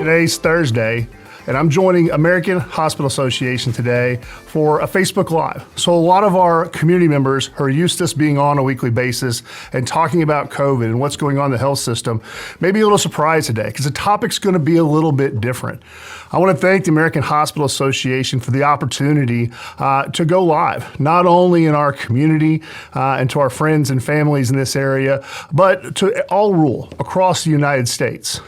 Today's Thursday, and I'm joining American Hospital Association today for a Facebook Live. So a lot of our community members who are used to us being on a weekly basis and talking about COVID and what's going on in the health system may be a little surprised today because the topic's going to be a little bit different. I want to thank the American Hospital Association for the opportunity to go live, not only in our community and to our friends and families in this area, but to all rural across the United States.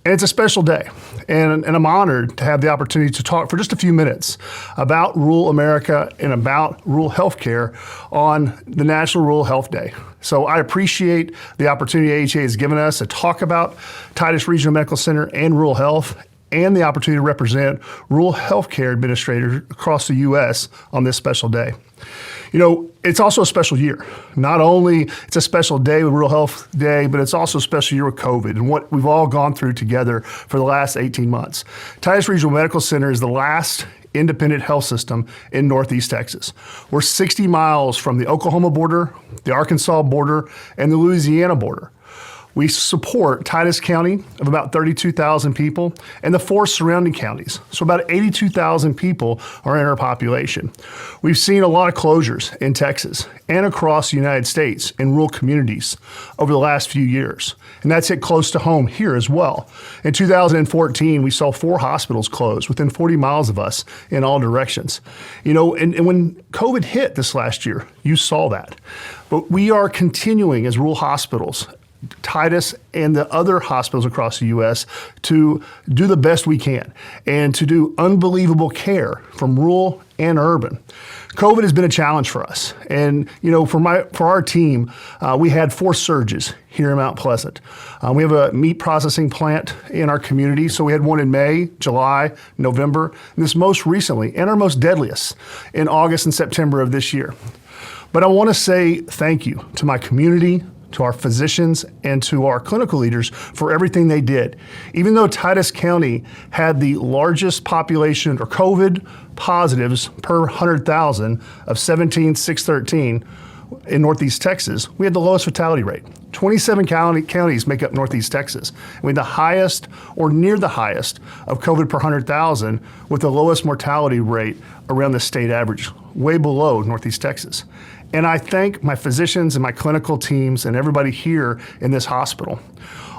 And it's a special day, and I'm honored to have the opportunity to talk for just a few minutes about rural America and about rural healthcare on the National Rural Health Day. So I appreciate the opportunity AHA has given us to talk about Titus Regional Medical Center and rural health, and the opportunity to represent rural healthcare administrators across the U.S. on this special day. You know, it's also a special year. Not only it's a special day with Rural Health Day, but it's also a special year with COVID and what we've all gone through together for the last 18 months. Titus Regional Medical Center is the last independent health system in Northeast Texas. We're 60 miles from the Oklahoma border, the Arkansas border, and the Louisiana border. We support Titus County of about 32,000 people and the four surrounding counties. So about 82,000 people are in our population. We've seen a lot of closures in Texas and across the United States in rural communities over the last few years. And that's hit close to home here as well. In 2014, we saw 4 hospitals close within 40 miles of us in all directions. You know, and when COVID hit this last year, you saw that. But we are continuing as rural hospitals, Titus and the other hospitals across the U.S. to do the best we can and to do unbelievable care from rural and urban. COVID has been a challenge for us. And, you know, for our team, we had 4 surges here in Mount Pleasant. We have a meat processing plant in our community. So we had one in May, July, November, and this most recently, and our most deadliest, in August and September of this year. But I want to say thank you to my community, to our physicians, and to our clinical leaders for everything they did. Even though Titus County had the largest population or COVID positives per 100,000 of 17,613 in Northeast Texas, we had the lowest fatality rate. 27 counties make up Northeast Texas. We had the highest or near the highest of COVID per 100,000 with the lowest mortality rate around the state average, way below Northeast Texas. And I thank my physicians and my clinical teams and everybody here in this hospital.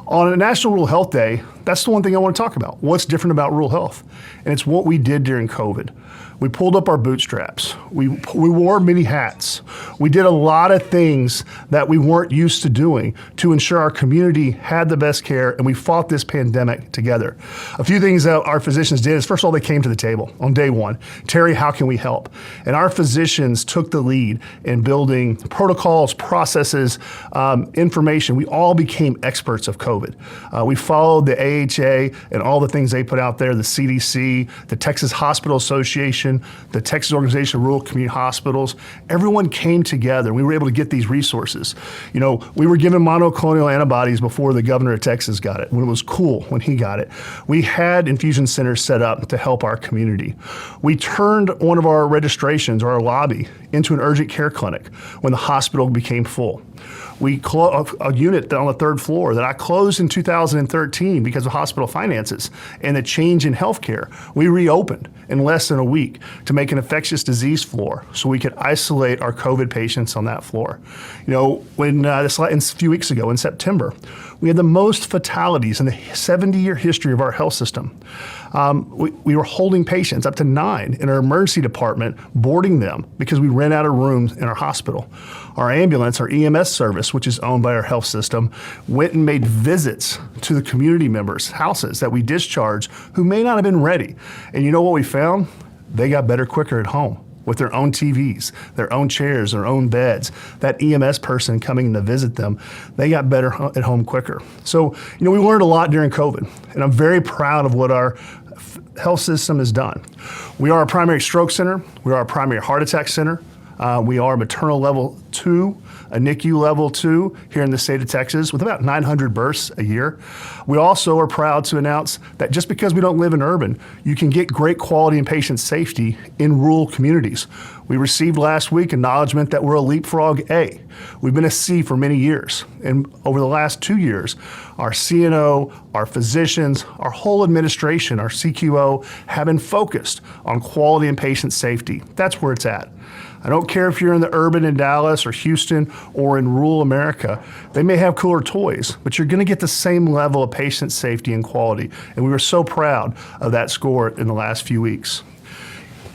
On a National Rural Health Day, that's the one thing I want to talk about. What's different about rural health? And it's what we did during COVID. We pulled up our bootstraps. We wore many hats. We did a lot of things that we weren't used to doing to ensure our community had the best care, and we fought this pandemic together. A few things that our physicians did is, first of all, they came to the table on day one. Terry, how can we help? And our physicians took the lead in building protocols, processes, information. We all became experts of COVID. We followed the AHA and all the things they put out there, the CDC, the Texas Hospital Association, the Texas Organization of Rural Community Hospitals. Everyone came together. We were able to get these resources. You know, we were given monoclonal antibodies before the governor of Texas got it, when it was cool when he got it. We had infusion centers set up to help our community. We turned one of our registrations, or our lobby, into an urgent care clinic when the hospital became full. We closed a unit on the 3rd floor that I closed in 2013 because of hospital finances and the change in healthcare. We reopened in less than a week to make an infectious disease floor so we could isolate our COVID patients on that floor. You know, when a few weeks ago in September, we had the most fatalities in the 70-year history of our health system. We were holding patients, up to 9, in our emergency department, boarding them because we ran out of rooms in our hospital. Our ambulance, our EMS service, which is owned by our health system, went and made visits to the community members' houses that we discharged who may not have been ready. And you know what we found? They got better quicker at home with their own TVs, their own chairs, their own beds. That EMS person coming to visit them, they got better at home quicker. So, you know, we learned a lot during COVID, and I'm very proud of what our health system has done. We are a primary stroke center. We are a primary heart attack center. We are maternal level 2, a NICU level 2 here in the state of Texas with about 900 births a year. We also are proud to announce that just because we don't live in urban, you can get great quality and patient safety in rural communities. We received last week acknowledgement that we're a leapfrog A. We've been a C for many years. And over the last 2 years, our CNO, our physicians, our whole administration, our CQO have been focused on quality and patient safety. That's where it's at. I don't care if you're in the urban in Dallas or Houston or in rural America. They may have cooler toys, but you're going to get the same level of patient safety and quality. And we were so proud of that score in the last few weeks.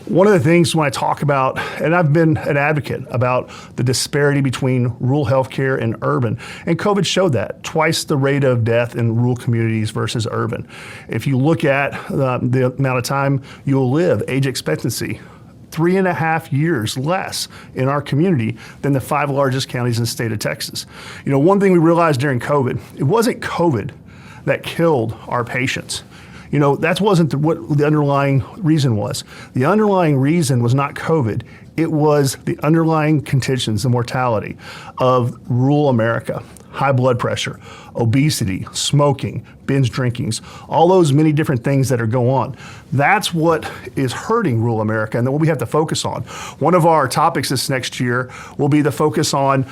One of the things when I talk about, and I've been an advocate about the disparity between rural healthcare and urban, and COVID showed that, twice the rate of death in rural communities versus urban. If you look at the amount of time you'll live, age expectancy, 3.5 years less in our community than the 5 largest counties in the state of Texas. You know, one thing we realized during COVID, it wasn't COVID that killed our patients. You know, that wasn't what the underlying reason was. The underlying reason was not COVID. It was the underlying conditions, the mortality of rural America. High blood pressure, obesity, smoking, binge drinkings, all those many different things that are going on. That's what is hurting rural America and what we have to focus on. One of our topics this next year will be the focus on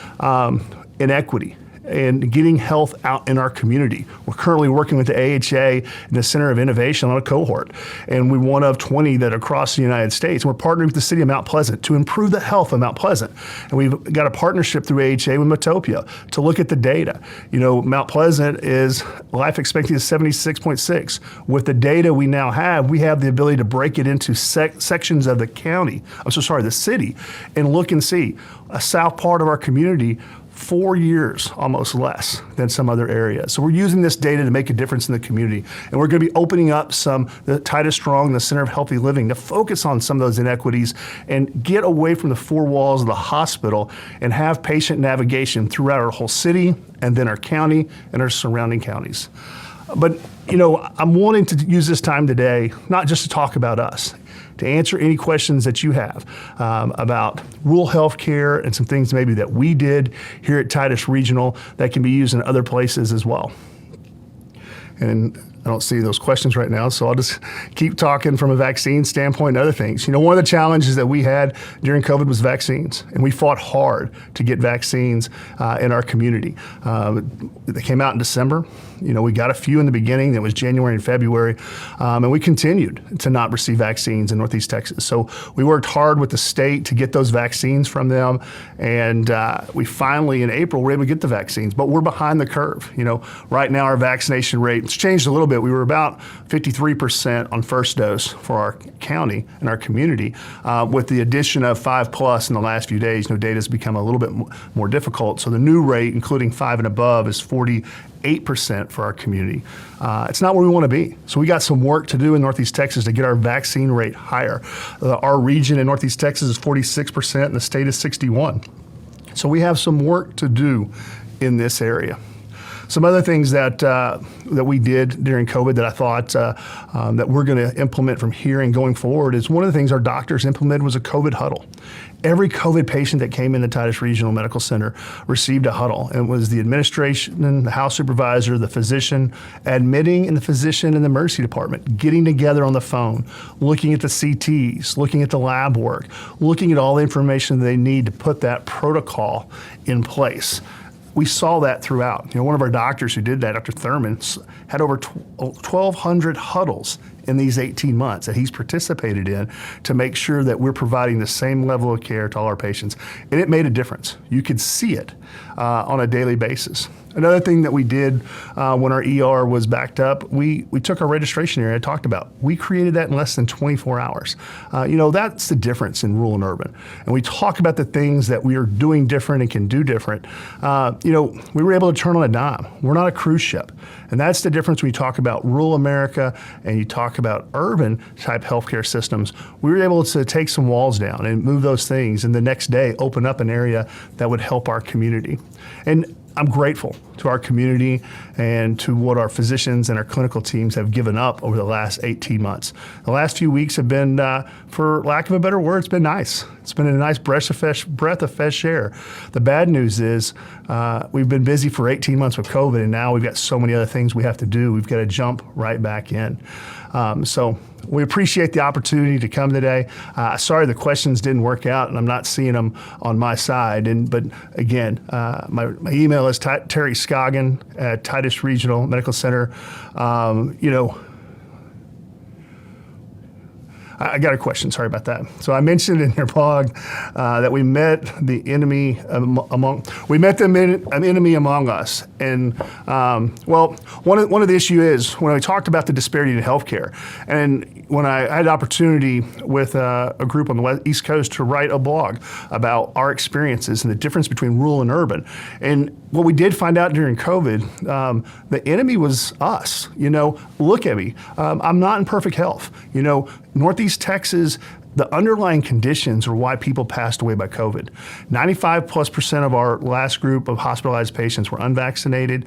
inequity and getting health out in our community. We're currently working with the AHA and the Center of Innovation on a cohort, and we're one of 20 that are across the United States. And we're partnering with the city of Mount Pleasant to improve the health of Mount Pleasant. And we've got a partnership through AHA with Metopia to look at the data. You know, Mount Pleasant is life expectancy is 76.6. With the data we now have, we have the ability to break it into sections of the county, the city, and look and see a south part of our community 4 years almost less than some other areas. So we're using this data to make a difference in the community. And we're going to be opening up the Titus Strong, the Center of Healthy Living, to focus on some of those inequities and get away from the 4 walls of the hospital and have patient navigation throughout our whole city and then our county and our surrounding counties. But, you know, I'm wanting to use this time today, not just to talk about us, to answer any questions that you have about rural health care and some things maybe that we did here at Titus Regional that can be used in other places as well. And I don't see those questions right now, so I'll just keep talking from a vaccine standpoint and other things. You know, one of the challenges that we had during COVID was vaccines, and we fought hard to get vaccines in our community. They came out in December. You know, we got a few in the beginning. That was January and February, and we continued to not receive vaccines in Northeast Texas. So we worked hard with the state to get those vaccines from them, and we finally, in April, were able to get the vaccines, but we're behind the curve. You know, right now our vaccination rate, it's changed a little bit. We were about 53% on first dose for our county and our community. With the addition of 5+ in the last few days, you know, data has become a little bit more difficult. So the new rate, including 5 and above, is 48% for our community. It's not where we want to be. So we got some work to do in Northeast Texas to get our vaccine rate higher. Our region in Northeast Texas is 46% and the state is 61%. So we have some work to do in this area. Some other things that we did during COVID that I thought that we're going to implement from here and going forward is one of the things our doctors implemented was a COVID huddle. Every COVID patient that came into Titus Regional Medical Center received a huddle. And it was the administration, the house supervisor, the physician admitting, and the physician in the emergency department getting together on the phone, looking at the CTs, looking at the lab work, looking at all the information they need to put that protocol in place. We saw that throughout. You know, one of our doctors who did that, Dr. Thurman, had over 1,200 huddles in these 18 months that he's participated in to make sure that we're providing the same level of care to all our patients. And it made a difference. You could see it on a daily basis. Another thing that we did when our ER was backed up, we took our registration area I talked about. We created that in less than 24 hours. You know, that's the difference in rural and urban. And we talk about the things that we are doing different and can do different. You know, we were able to turn on a dime. We're not a cruise ship. And that's the difference when you talk about rural America and you talk about urban type healthcare systems. We were able to take some walls down and move those things and the next day open up an area that would help our community. And I'm grateful to our community and to what our physicians and our clinical teams have given up over the last 18 months. The last few weeks have been, for lack of a better word, it's been nice. It's been a nice breath of fresh air. The bad news is we've been busy for 18 months with COVID, and now we've got so many other things we have to do. We've got to jump right back in. So we appreciate the opportunity to come today. Sorry the questions didn't work out, and I'm not seeing them on my side. But again, my email is Terry Scoggin at Titus Regional Medical Center. I got a question, sorry about that. So I mentioned in your blog that we met the enemy among us. And one of the issues is when I talked about the disparity in healthcare, and when I had the opportunity with a group on the East Coast to write a blog about our experiences and the difference between rural and urban. And what we did find out during COVID, the enemy was us. Look at me. I'm not in perfect health. Northeast Texas, the underlying conditions are why people passed away by COVID. 95+% of our last group of hospitalized patients were unvaccinated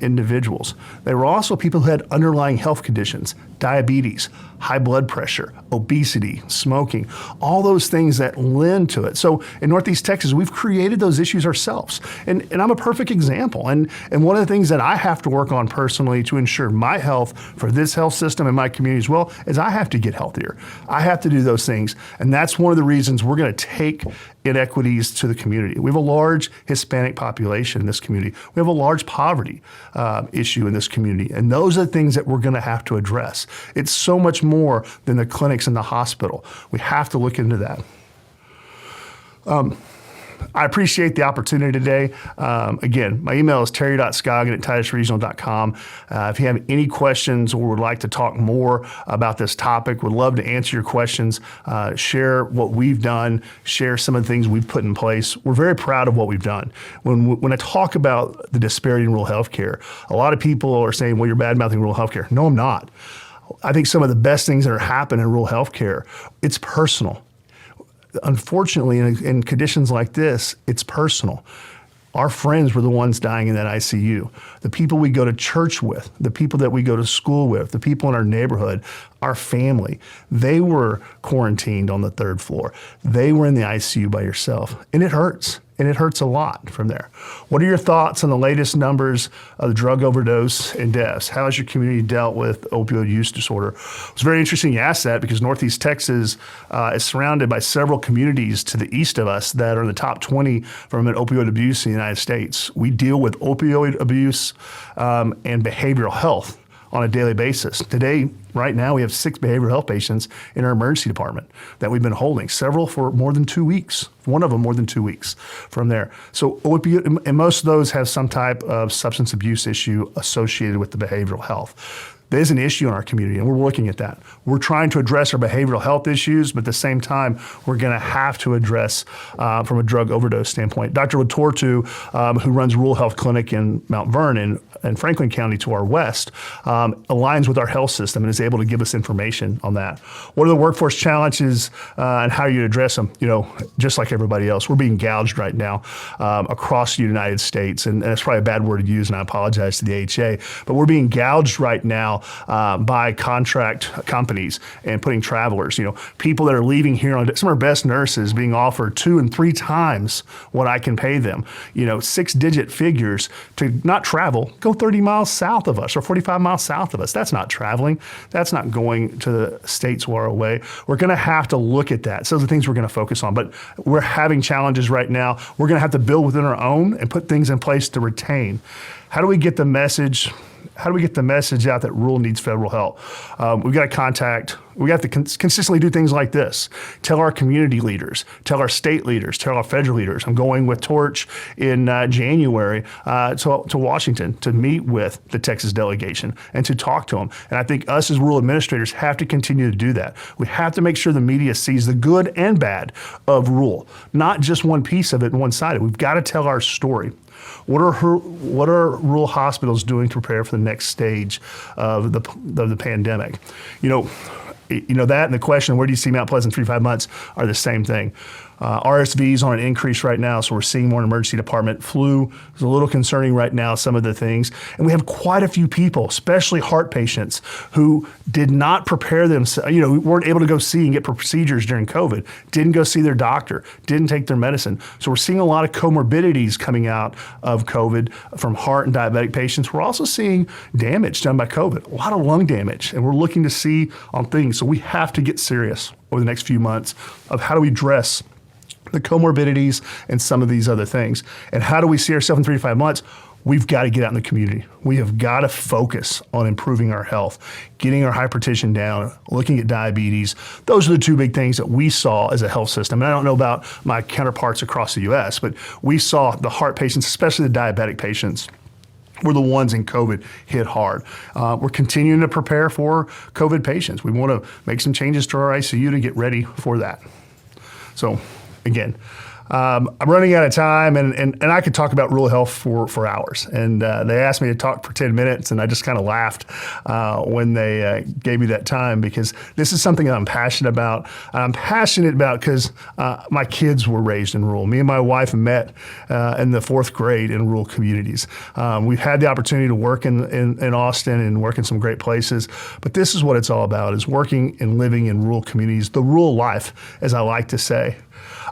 individuals. They were also people who had underlying health conditions, diabetes, high blood pressure, obesity, smoking, all those things that lend to it. So in Northeast Texas, we've created those issues ourselves. And I'm a perfect example. And one of the things that I have to work on personally to ensure my health for this health system and my community as well is I have to get healthier. I have to do those things. And that's one of the reasons we're going to take inequities to the community. We have a large Hispanic population in this community. We have a large poverty issue in this community. And those are the things that we're going to have to address. It's so much more than the clinics and the hospital. We have to look into that. I appreciate the opportunity today. Again, my email is terry.scoggin at titusregional.com. If you have any questions or would like to talk more about this topic, would love to answer your questions, share what we've done, share some of the things we've put in place. We're very proud of what we've done. When I talk about the disparity in rural healthcare, a lot of people are saying, well, you're bad-mouthing rural healthcare. No, I'm not. I think some of the best things that are happening in rural healthcare, it's personal. Unfortunately, in conditions like this, it's personal. Our friends were the ones dying in that ICU. The people we go to church with, the people that we go to school with, the people in our neighborhood, our family, they were quarantined on the 3rd floor. They were in the ICU by yourself, and it hurts. And it hurts a lot from there. What are your thoughts on the latest numbers of drug overdose and deaths? How has your community dealt with opioid use disorder? It's very interesting you asked that because Northeast Texas is surrounded by several communities to the east of us that are in the top 20 from an opioid abuse in the United States. We deal with opioid abuse and behavioral health on a daily basis. Today, right now, we have 6 behavioral health patients in our emergency department that we've been holding, several for more than 2 weeks, one of them more than 2 weeks from there. So opioid, and most of those have some type of substance abuse issue associated with the behavioral health. There's an issue in our community, and we're looking at that. We're trying to address our behavioral health issues, but at the same time, we're going to have to address from a drug overdose standpoint. Dr. Latortu, who runs Rural Health Clinic in Mount Vernon and Franklin County to our west, aligns with our health system and is able to give us information on that. What are the workforce challenges and how you address them? Just like everybody else, we're being gouged right now across the United States, and that's probably a bad word to use, and I apologize to the AHA, but we're being gouged right now by contract companies and putting travelers, people that are leaving here on some of our best nurses being offered 2 and 3 times what I can pay them, 6-digit figures to not travel, go 30 miles south of us or 45 miles south of us. That's not traveling. That's not going to the states far away. We're going to have to look at that. So those are the things we're going to focus on, but we're having challenges right now. We're going to have to build within our own and put things in place to retain. How do we get the message out that rural needs federal help? We got to consistently do things like this. Tell our community leaders, tell our state leaders, tell our federal leaders. I'm going with Torch in January to Washington to meet with the Texas delegation and to talk to them. And I think us as rural administrators have to continue to do that. We have to make sure the media sees the good and bad of rural, not just one piece of it and one-sided. We've got to tell our story. What are rural hospitals doing to prepare for the next stage of the pandemic? That and the question, where do you see Mount Pleasant 3 to 5 months, are the same thing. RSV is on an increase right now, so we're seeing more in the emergency department. Flu is a little concerning right now, some of the things. And we have quite a few people, especially heart patients, who did not prepare themselves, weren't able to go see and get procedures during COVID, didn't go see their doctor, didn't take their medicine. So we're seeing a lot of comorbidities coming out of COVID from heart and diabetic patients. We're also seeing damage done by COVID, a lot of lung damage, and we're looking to see on things. So we have to get serious over the next few months of how do we address the comorbidities and some of these other things. And how do we see ourselves in 3 to 5 months? We've got to get out in the community. We have got to focus on improving our health, getting our hypertension down, looking at diabetes. Those are the two big things that we saw as a health system. And I don't know about my counterparts across the US, but we saw the heart patients, especially the diabetic patients, were the ones in COVID hit hard. We're continuing to prepare for COVID patients. We want to make some changes to our ICU to get ready for that. So again, I'm running out of time, and I could talk about rural health for hours. And they asked me to talk for 10 minutes, and I just kind of laughed when they gave me that time, because this is something that I'm passionate about. I'm passionate about because my kids were raised in rural. Me and my wife met in the 4th grade in rural communities. We've had the opportunity to work in Austin and work in some great places, but this is what it's all about, is working and living in rural communities, the rural life, as I like to say.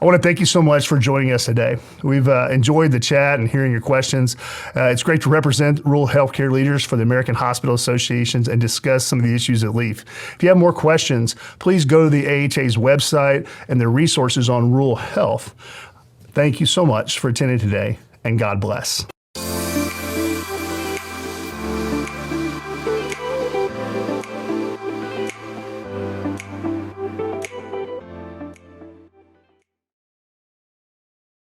I want to thank you so much for joining us today. We've enjoyed the chat and hearing your questions. It's great to represent rural healthcare leaders for the American Hospital Associations and discuss some of the issues at LEAF. If you have more questions, please go to the AHA's website and their resources on rural health. Thank you so much for attending today, and God bless.